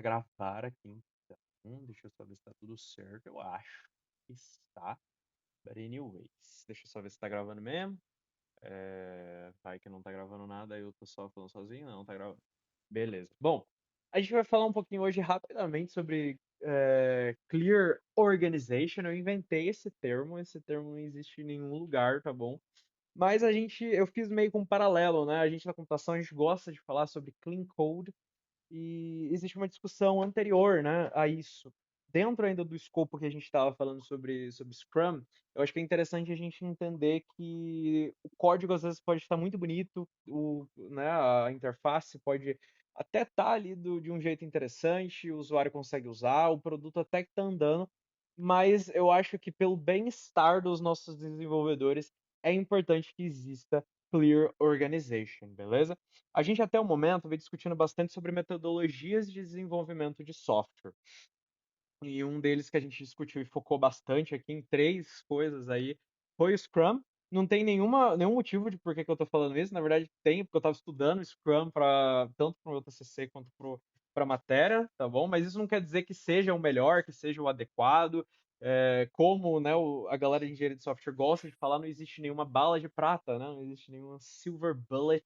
gravar aqui, então. Deixa eu só ver se tá tudo certo. Eu acho que está. But anyways, deixa eu só ver se tá gravando mesmo. Vai que não tá gravando nada, aí eu tô só falando sozinho, não tá gravando. Beleza. Bom, a gente vai falar um pouquinho hoje rapidamente sobre Clear Organization. Eu inventei esse termo não existe em nenhum lugar, tá bom? Mas eu fiz meio que um paralelo, né? A gente na computação, a gente gosta de falar sobre Clean Code e existe uma discussão anterior, né, a isso. Dentro ainda do escopo que a gente estava falando sobre Scrum, eu acho que é interessante a gente entender que o código às vezes pode estar muito bonito, né, a interface pode até estar ali de um jeito interessante, o usuário consegue usar, o produto até que está andando, mas eu acho que pelo bem-estar dos nossos desenvolvedores é importante que exista clear organization, beleza? A gente até o momento vem discutindo bastante sobre metodologias de desenvolvimento de software. E um deles que a gente discutiu e focou bastante aqui em três coisas aí foi o Scrum. Não tem nenhum motivo de por que eu tô falando isso. Na verdade, tem, porque eu estava estudando Scrum tanto para o meu TCC quanto para a matéria, tá bom? Mas isso não quer dizer que seja o melhor, que seja o adequado. Como né, a galera de engenharia de software gosta de falar, não existe nenhuma bala de prata, né? Não existe nenhuma silver bullet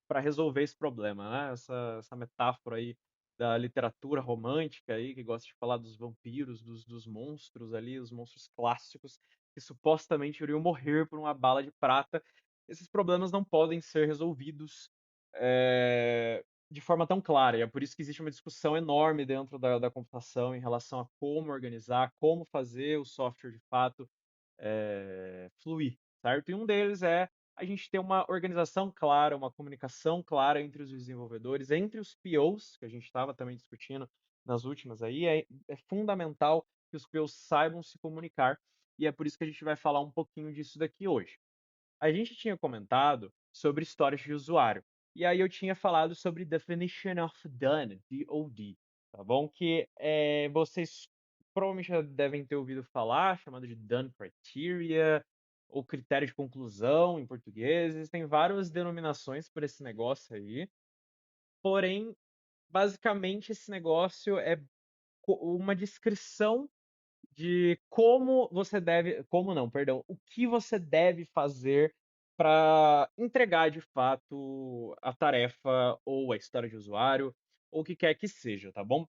para resolver esse problema, né? Essa metáfora aí da literatura romântica aí, que gosta de falar dos vampiros, dos monstros ali, os monstros clássicos, que supostamente iriam morrer por uma bala de prata. Esses problemas não podem ser resolvidos de forma tão clara. E é por isso que existe uma discussão enorme dentro da computação em relação a como organizar, como fazer o software de fato fluir, certo? E um deles é a gente ter uma organização clara, uma comunicação clara entre os desenvolvedores, entre os POs, que a gente estava também discutindo nas últimas aí, é fundamental que os POs saibam se comunicar, e é por isso que a gente vai falar um pouquinho disso daqui hoje. A gente tinha comentado sobre histórias de usuário, e aí eu tinha falado sobre Definition of Done, DOD, tá bom? Que vocês provavelmente já devem ter ouvido falar, chamado de Done Criteria, ou critério de conclusão em português. Existem várias denominações para esse negócio aí, porém, basicamente esse negócio é uma descrição de como você deve, como não, perdão, o que você deve fazer para entregar de fato a tarefa ou a história de usuário ou o que quer que seja, tá bom?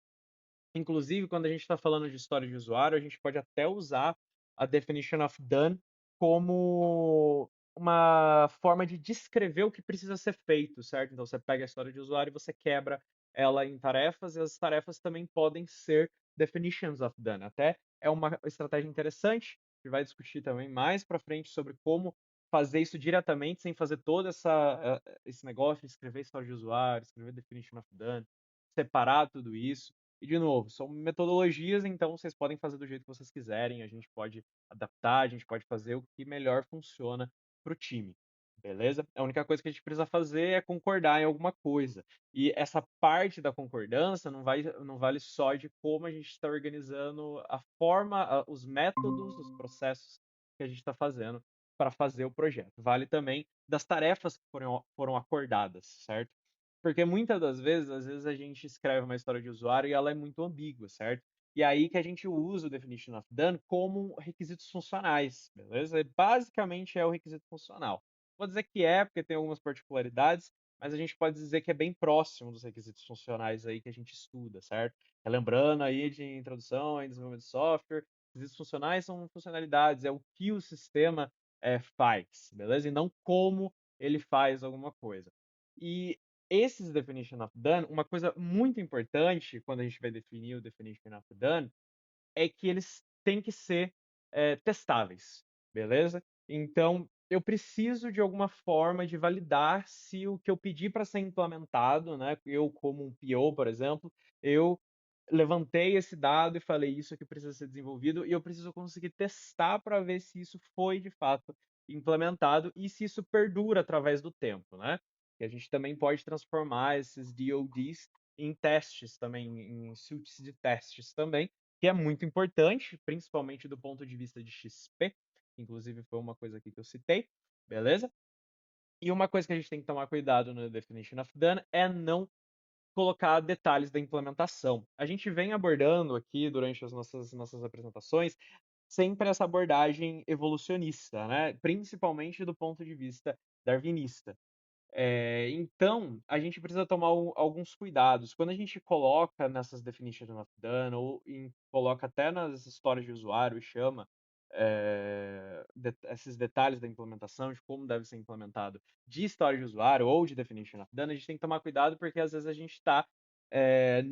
Inclusive, quando a gente está falando de história de usuário, a gente pode até usar a definition of done como uma forma de descrever o que precisa ser feito, certo? Então, você pega a história de usuário e você quebra ela em tarefas, e as tarefas também podem ser definitions of done. Até é uma estratégia interessante, que vai discutir também mais para frente sobre como fazer isso diretamente, sem fazer todo esse negócio de escrever história de usuário, escrever definition of done, separar tudo isso. E, de novo, são metodologias, então vocês podem fazer do jeito que vocês quiserem, a gente pode adaptar, a gente pode fazer o que melhor funciona para o time, beleza? A única coisa que a gente precisa fazer é concordar em alguma coisa. E essa parte da concordância não vale só de como a gente está organizando a forma, os métodos, os processos que a gente está fazendo para fazer o projeto. Vale também das tarefas que foram acordadas, certo? Porque muitas das vezes, às vezes a gente escreve uma história de usuário e ela é muito ambígua, certo? E aí que a gente usa o definition of done como requisitos funcionais, beleza? Basicamente é o requisito funcional. Vou dizer que porque tem algumas particularidades, mas a gente pode dizer que é bem próximo dos requisitos funcionais aí que a gente estuda, certo? Lembrando aí de introdução em desenvolvimento de software, requisitos funcionais são funcionalidades, é o que o sistema faz, beleza? E não como ele faz alguma coisa. E esses definition of done, uma coisa muito importante quando a gente vai definir o definition of done é que eles têm que ser testáveis, beleza? Então, eu preciso de alguma forma de validar se o que eu pedi para ser implementado, né? Eu, como um PO, por exemplo, eu levantei esse dado e falei isso aqui precisa ser desenvolvido e eu preciso conseguir testar para ver se isso foi de fato implementado e se isso perdura através do tempo, né? E a gente também pode transformar esses DODs em testes também, em suites de testes também, que é muito importante, principalmente do ponto de vista de XP, que inclusive foi uma coisa aqui que eu citei, beleza? E uma coisa que a gente tem que tomar cuidado no Definition of Done é não colocar detalhes da implementação. A gente vem abordando aqui durante as nossas apresentações sempre essa abordagem evolucionista, né? Principalmente do ponto de vista darwinista. Então, a gente precisa tomar alguns cuidados. Quando a gente coloca nessas definitions of done, ou coloca até nas histórias de usuário, e chama esses detalhes da implementação, de como deve ser implementado, de história de usuário ou de definition of done, a gente tem que tomar cuidado porque às vezes a gente está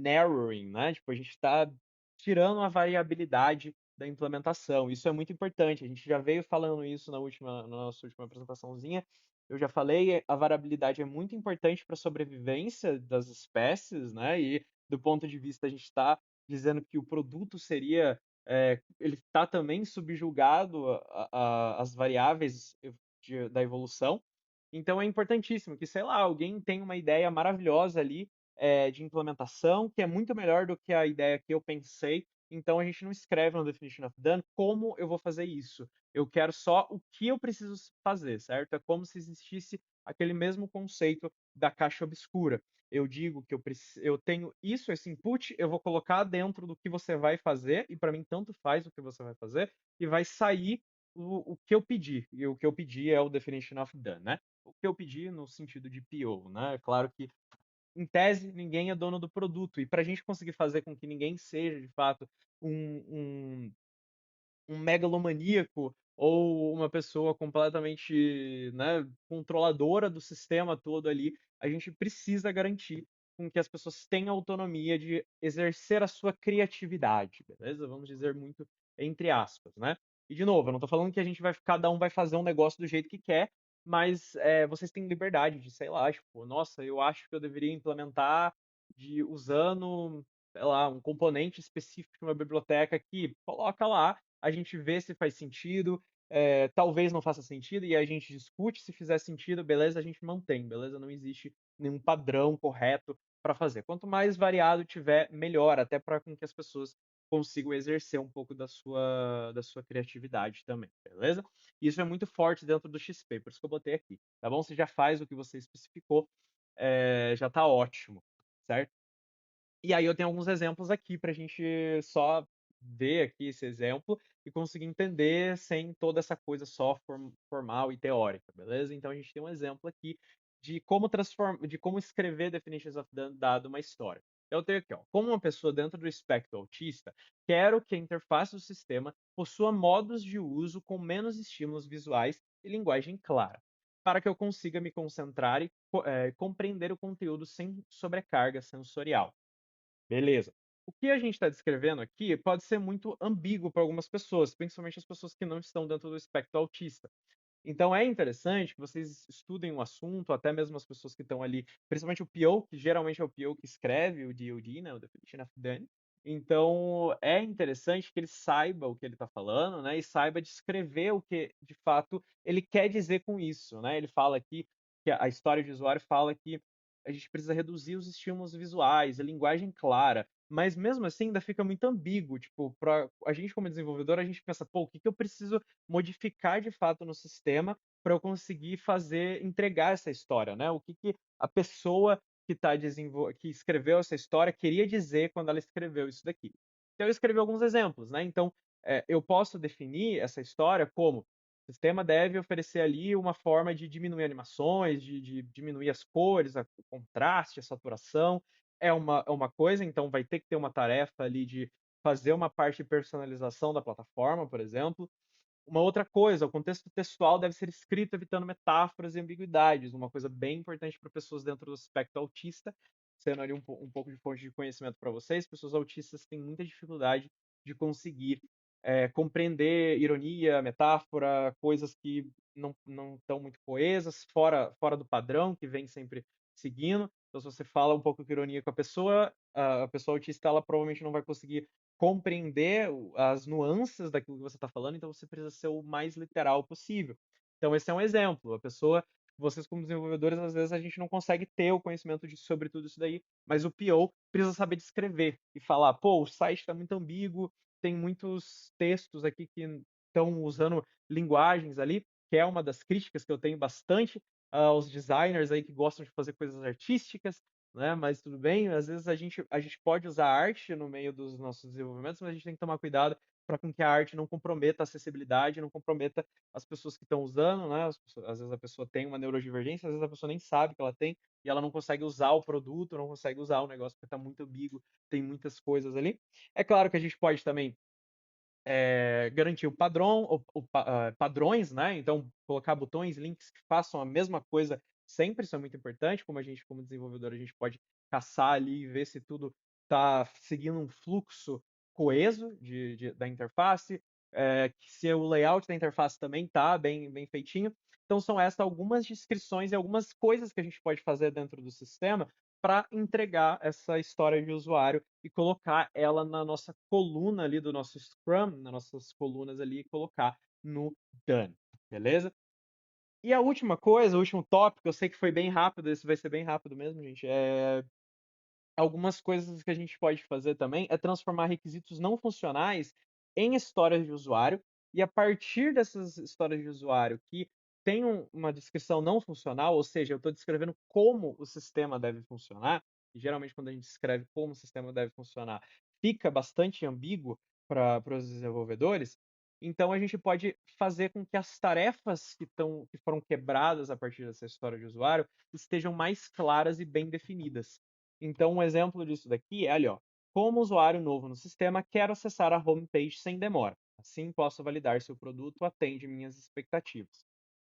narrowing, né? Tipo, a gente está tirando a variabilidade da implementação. Isso é muito importante. A gente já veio falando isso na nossa última apresentaçãozinha. Eu já falei, a variabilidade é muito importante para a sobrevivência das espécies, né? E do ponto de vista, a gente está dizendo que o produto seria, ele está também subjugado às variáveis da evolução. Então é importantíssimo que, sei lá, alguém tem uma ideia maravilhosa ali de implementação, que é muito melhor do que a ideia que eu pensei. Então a gente não escreve no Definition of Done como eu vou fazer isso. Eu quero só o que eu preciso fazer, certo? É como se existisse aquele mesmo conceito da caixa obscura. Eu digo que eu tenho isso, esse input, eu vou colocar dentro do que você vai fazer, e para mim tanto faz o que você vai fazer, e vai sair o que eu pedi. E o que eu pedi é o Definition of Done, né? O que eu pedi no sentido de PO, né? Claro que em tese, ninguém é dono do produto. E para a gente conseguir fazer com que ninguém seja, de fato, um, um megalomaníaco ou uma pessoa completamente, né, controladora do sistema todo ali, a gente precisa garantir com que as pessoas tenham autonomia de exercer a sua criatividade, beleza? Vamos dizer muito entre aspas, né? E de novo, eu não estou falando que a gente vai, cada um vai fazer um negócio do jeito que quer, mas vocês têm liberdade de, sei lá, tipo, nossa, eu acho que eu deveria implementar usando, sei lá, um componente específico de uma biblioteca aqui, coloca lá, a gente vê se faz sentido, talvez não faça sentido, e a gente discute se fizer sentido, beleza, a gente mantém, beleza? Não existe nenhum padrão correto para fazer. Quanto mais variado tiver, melhor, até para que as pessoas consigam exercer um pouco da sua criatividade também, beleza? Isso é muito forte dentro do XP, por isso que eu botei aqui, tá bom? Você já faz o que você especificou, já tá ótimo, certo? E aí eu tenho alguns exemplos aqui para a gente só ver aqui esse exemplo e conseguir entender sem toda essa coisa só formal e teórica, beleza? Então a gente tem um exemplo aqui de como escrever definitions of done dado uma história. Eu tenho aqui, ó, como uma pessoa dentro do espectro autista, quero que a interface do sistema possua modos de uso com menos estímulos visuais e linguagem clara, para que eu consiga me concentrar e compreender o conteúdo sem sobrecarga sensorial. Beleza. O que a gente está descrevendo aqui pode ser muito ambíguo para algumas pessoas, principalmente as pessoas que não estão dentro do espectro autista. Então é interessante que vocês estudem o assunto, até mesmo as pessoas que estão ali, principalmente o PO, que geralmente é o PO que escreve o DoD, né, o Definition of Done. Então é interessante que ele saiba o que ele está falando, né, e saiba descrever o que de fato ele quer dizer com isso, né? Ele fala aqui que a história de usuário fala que a gente precisa reduzir os estímulos visuais, a linguagem clara, mas mesmo assim ainda fica muito ambíguo, tipo, para a gente como desenvolvedor, a gente pensa, pô, o que que eu preciso modificar de fato no sistema para eu conseguir entregar essa história, né? O que que a pessoa que escreveu essa história queria dizer quando ela escreveu isso daqui. Então eu escrevi alguns exemplos, né? Então eu posso definir essa história como o sistema deve oferecer ali uma forma de diminuir animações, de diminuir as cores, o contraste, a saturação. É uma coisa, então vai ter que ter uma tarefa ali de fazer uma parte de personalização da plataforma, por exemplo. Uma outra coisa, o contexto textual deve ser escrito evitando metáforas e ambiguidades, uma coisa bem importante para pessoas dentro do espectro autista, sendo ali um pouco de fonte de conhecimento para vocês. Pessoas autistas têm muita dificuldade de conseguir compreender ironia, metáfora, coisas que não estão muito coesas, fora do padrão que vem sempre seguindo. Então, se você fala um pouco de ironia com a pessoa autista ela provavelmente não vai conseguir compreender as nuances daquilo que você está falando, então você precisa ser o mais literal possível. Então, esse é um exemplo. Vocês como desenvolvedores, às vezes a gente não consegue ter o conhecimento sobre tudo isso daí, mas o PO precisa saber descrever e falar, pô, o site está muito ambíguo, tem muitos textos aqui que estão usando linguagens ali, que é uma das críticas que eu tenho bastante aos designers aí que gostam de fazer coisas artísticas. né? Mas tudo bem, às vezes a gente pode usar arte no meio dos nossos desenvolvimentos, mas a gente tem que tomar cuidado para com que a arte não comprometa a acessibilidade, não comprometa as pessoas que estão usando, né? Às vezes a pessoa tem uma neurodivergência, às vezes a pessoa nem sabe que ela tem e ela não consegue usar o produto, não consegue usar o negócio porque está muito ambíguo, tem muitas coisas ali. É claro que a gente pode também garantir padrões, né? Então, colocar botões, links que façam a mesma coisa sempre, isso é muito importante. Como a gente, como desenvolvedor, a gente pode caçar ali e ver se tudo está seguindo um fluxo coeso da interface, se o layout da interface também está bem feitinho. Então, são essas algumas descrições e algumas coisas que a gente pode fazer dentro do sistema para entregar essa história de usuário e colocar ela na nossa coluna ali do nosso Scrum, nas nossas colunas ali e colocar no done, beleza? E a última coisa, o último tópico, eu sei que foi bem rápido, esse vai ser bem rápido mesmo, gente, algumas coisas que a gente pode fazer também é transformar requisitos não funcionais em histórias de usuário, e a partir dessas histórias de usuário que tem uma descrição não funcional, ou seja, eu estou descrevendo como o sistema deve funcionar, e geralmente quando a gente escreve como o sistema deve funcionar, fica bastante ambíguo para os desenvolvedores, então a gente pode fazer com que as tarefas que foram quebradas a partir dessa história de usuário estejam mais claras e bem definidas. Então, um exemplo disso daqui é ali, ó. Como usuário novo no sistema, quero acessar a homepage sem demora. Assim, posso validar se o produto atende minhas expectativas.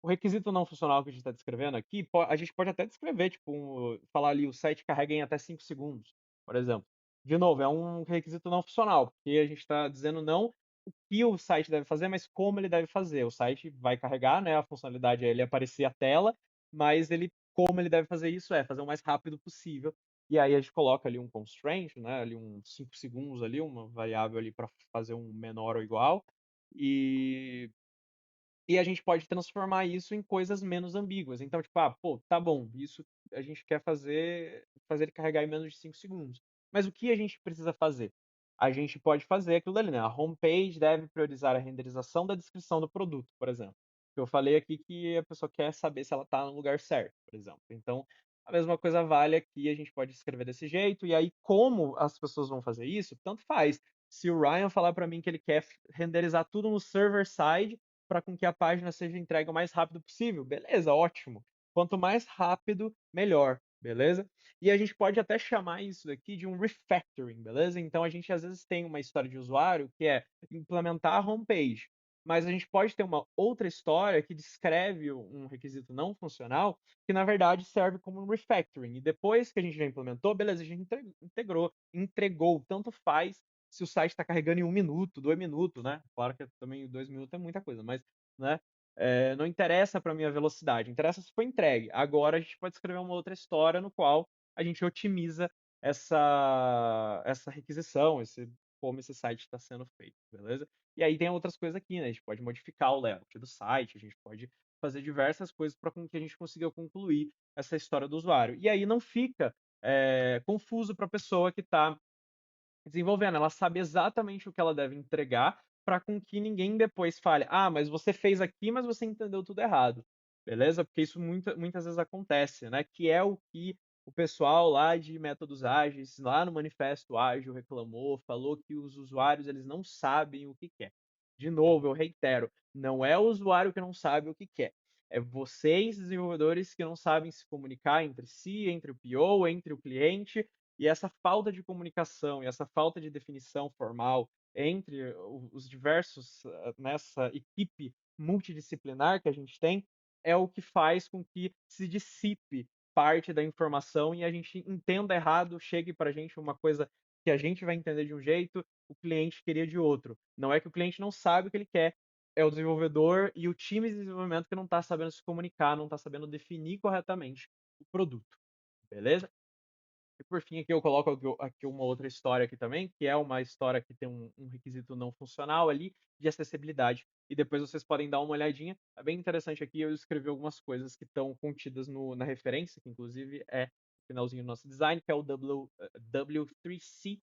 O requisito não funcional que a gente está descrevendo aqui, a gente pode até descrever, tipo, falar ali, o site carrega em até 5 segundos, por exemplo. De novo, é um requisito não funcional, porque a gente está dizendo não o que o site deve fazer, mas como ele deve fazer. O site vai carregar, né? A funcionalidade é ele aparecer a tela, mas como ele deve fazer isso é fazer o mais rápido possível. E aí a gente coloca ali um constraint, né? Ali uns 5 segundos ali, uma variável ali para fazer um menor ou igual. E a gente pode transformar isso em coisas menos ambíguas. Então, tipo, pô, tá bom, isso a gente quer fazer ele carregar em menos de 5 segundos. Mas o que a gente precisa fazer? A gente pode fazer aquilo dali, né? A homepage deve priorizar a renderização da descrição do produto, por exemplo. Eu falei aqui que a pessoa quer saber se ela está no lugar certo, por exemplo. Então, a mesma coisa vale aqui, a gente pode escrever desse jeito, e aí como as pessoas vão fazer isso, tanto faz. Se o Ryan falar para mim que ele quer renderizar tudo no server side, para com que a página seja entregue o mais rápido possível. Beleza, ótimo. Quanto mais rápido, melhor, beleza? E a gente pode até chamar isso daqui de um refactoring, beleza? Então a gente às vezes tem uma história de usuário que é implementar a homepage, mas a gente pode ter uma outra história que descreve um requisito não funcional que na verdade serve como um refactoring. E depois que a gente já implementou, beleza, a gente entregou, tanto faz se o site está carregando em 1 minuto, 2 minutos, né? Claro que também 2 minutos é muita coisa, mas né, não interessa para mim a velocidade, interessa se foi entregue. Agora a gente pode escrever uma outra história no qual a gente otimiza essa requisição, como esse site está sendo feito, beleza? E aí tem outras coisas aqui, né? A gente pode modificar o layout do site, a gente pode fazer diversas coisas para que a gente consiga concluir essa história do usuário. E aí não fica confuso para a pessoa que está desenvolvendo. Ela sabe exatamente o que ela deve entregar para com que ninguém depois fale: ah, mas você fez aqui, mas você entendeu tudo errado. Beleza? Porque isso muitas vezes acontece, né? Que é o que o pessoal lá de métodos ágeis, lá no Manifesto Ágil, reclamou, falou que os usuários eles não sabem o que quer. De novo, eu reitero, não é o usuário que não sabe o que quer. É vocês, desenvolvedores, que não sabem se comunicar entre si, entre o PO, entre o cliente, e essa falta de comunicação e essa falta de definição formal entre os diversos, nessa equipe multidisciplinar que a gente tem, é o que faz com que se dissipe parte da informação e a gente entenda errado, chegue para a gente uma coisa que a gente vai entender de um jeito, o cliente queria de outro. Não é que o cliente não sabe o que ele quer, é o desenvolvedor e o time de desenvolvimento que não está sabendo se comunicar, não está sabendo definir corretamente o produto. Beleza? E por fim, aqui eu coloco aqui uma outra história aqui também, que é uma história que tem um requisito não funcional ali de acessibilidade. E depois vocês podem dar uma olhadinha. É bem interessante aqui, eu escrevi algumas coisas que estão contidas na referência, que inclusive é o finalzinho do nosso design, que é o W3C,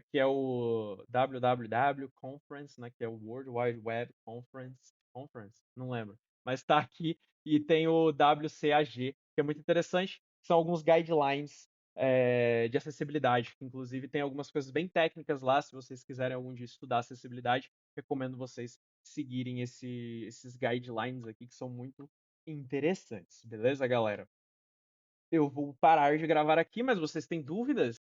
que é o WWW Conference, né, que é o World Wide Web Conference, não lembro. Mas está aqui, e tem o WCAG, que é muito interessante, são alguns guidelines de acessibilidade, que inclusive tem algumas coisas bem técnicas lá, se vocês quiserem algum dia estudar acessibilidade, recomendo vocês seguirem esses guidelines aqui que são muito interessantes, beleza, galera? Eu vou parar de gravar aqui, mas vocês têm dúvidas?